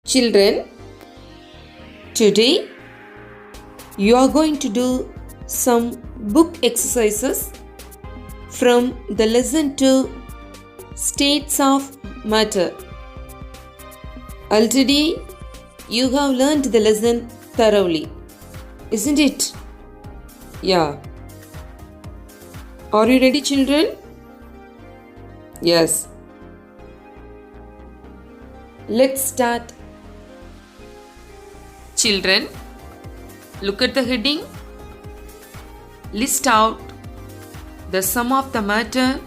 Children, today you are going to do some book exercises from the lesson 2 States of Matter. Already you have learned the lesson thoroughly, isn't it? Yeah. Are you ready, children? Yes. Let's start. Children, look at the heading. List out the sum of the matter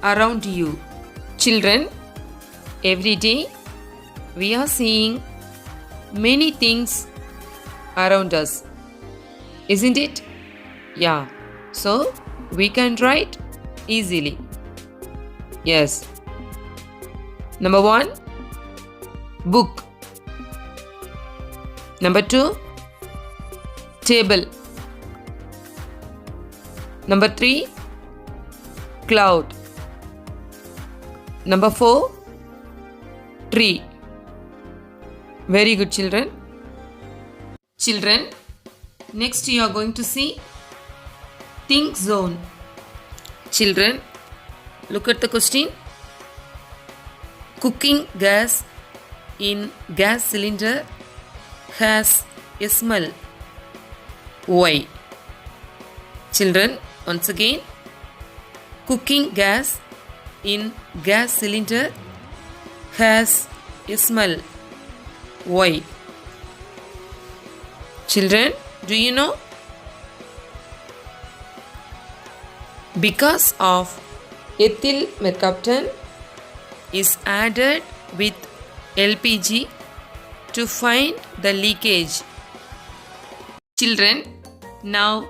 around you. Children, every day we are seeing many things around us, isn't it? Yeah. So we can write easily. Yes. Number 1, book. Number 2, table. Number 3, cloud. Number 4, tree. Very good, children. Children, next you are going to see think zone. Children, look at the question. Cooking gas in gas cylinder has a smell. Why? Children, once again, cooking gas in gas cylinder has a smell. Why? Children, do you know? Because of ethyl mercaptan is added with LPG to find the leakage. Children, now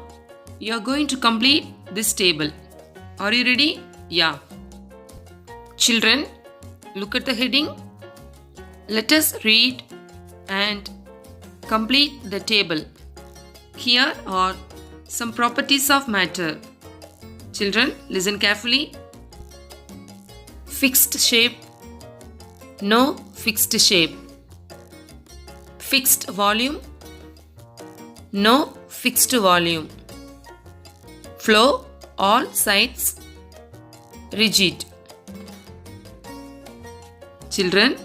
you are going to complete this table. Are you ready? Yeah. Children, look at the heading. Let us read and complete the table. Here are some properties of matter. Children, listen carefully. Fixed shape, no fixed shape. Fixed volume, no fixed volume. Flow, all sides, rigid. Children,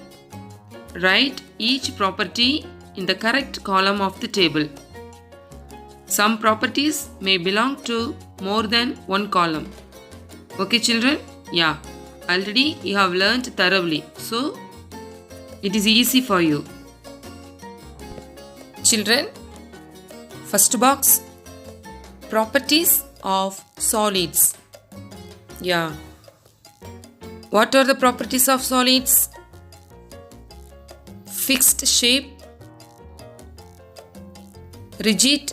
write each property in the correct column of the table. Some properties may belong to more than one column. Okay, children? Yeah. Already you have learned thoroughly, so it is easy for you. Children, first box, properties of solids. Yeah. What are the properties of solids? Fixed shape, rigid,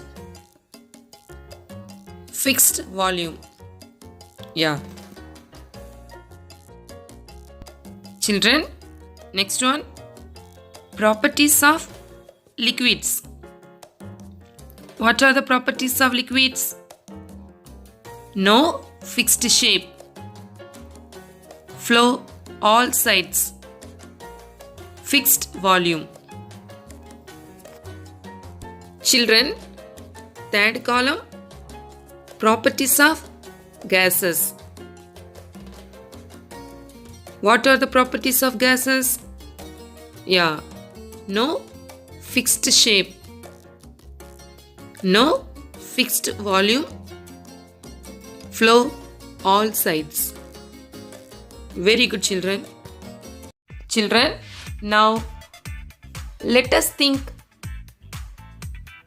fixed volume. Yeah. Children, next one, properties of liquids. What are the properties of liquids? No fixed shape. Flow all sides. Fixed volume. Children, third column, properties of gases. What are the properties of gases? Yeah, no fixed shape, no fixed volume, flow all sides. Very good, children. Children, now let us think.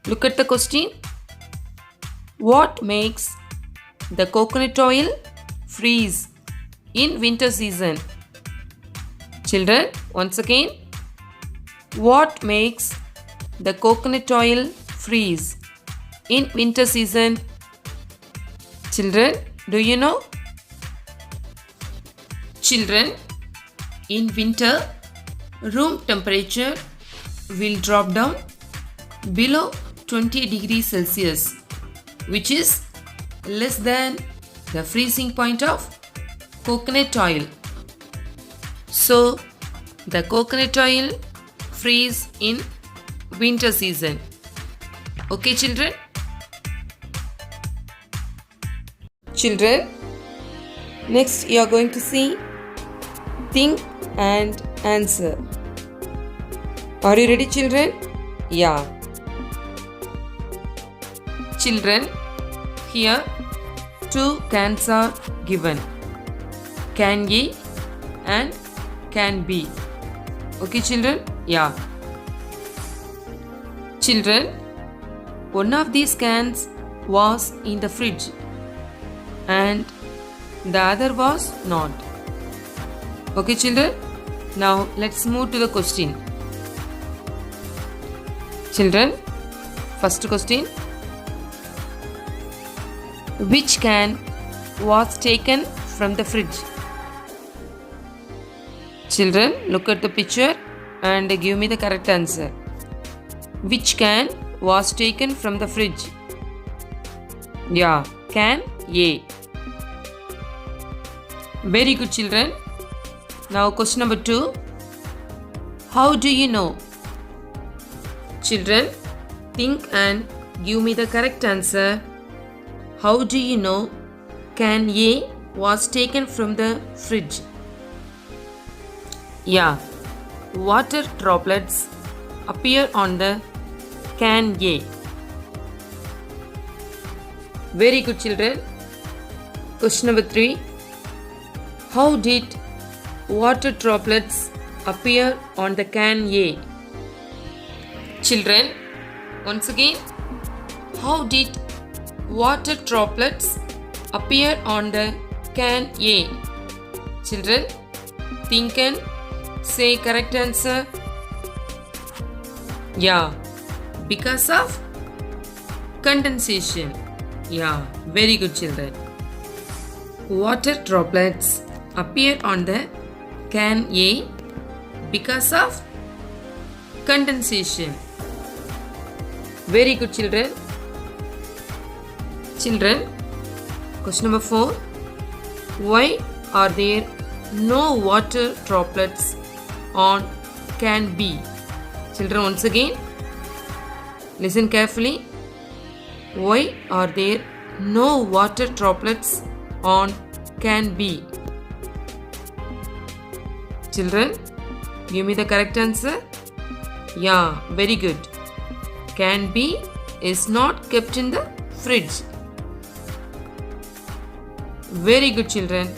Look at the question. What makes the coconut oil freeze in winter season? Children, once again, what makes the coconut oil freeze in winter season? Children, do you know? Children, in winter, room temperature will drop down below 20 degrees Celsius, which is less than the freezing point of coconut oil. So, the coconut oil freeze in winter season. Okay, children? Children, next you are going to see think and answer. Are you ready, children? Yeah. Children, here two cans are given. Can A and can B. Okay, children? Yeah. Children, one of these cans was in the fridge and the other was not. Okay, children? Now let's move to the question. Children, first question. Which can was taken from the fridge? Children, look at the picture and give me the correct answer. Which can was taken from the fridge? Yeah, can A. Very good, children. Now question number 2. How do you know? Children, think and give me the correct answer. How do you know can A was taken from the fridge? Yeah, water droplets appear on the can A. Very good, children. Question number 3. How did water droplets appear on the can A? Children, once again, how did water droplets appear on the can A? Children, think and say correct answer. Yeah, because of condensation. Yeah, very good, children. Water droplets appear on the can A because of condensation. Very good, children. Children, question number 4. Why are there no water droplets on can B? Children, once again, listen carefully. Why are there no water droplets on can B? Children, give me the correct answer. Yeah, very good. Can B is not kept in the fridge. Very good, children.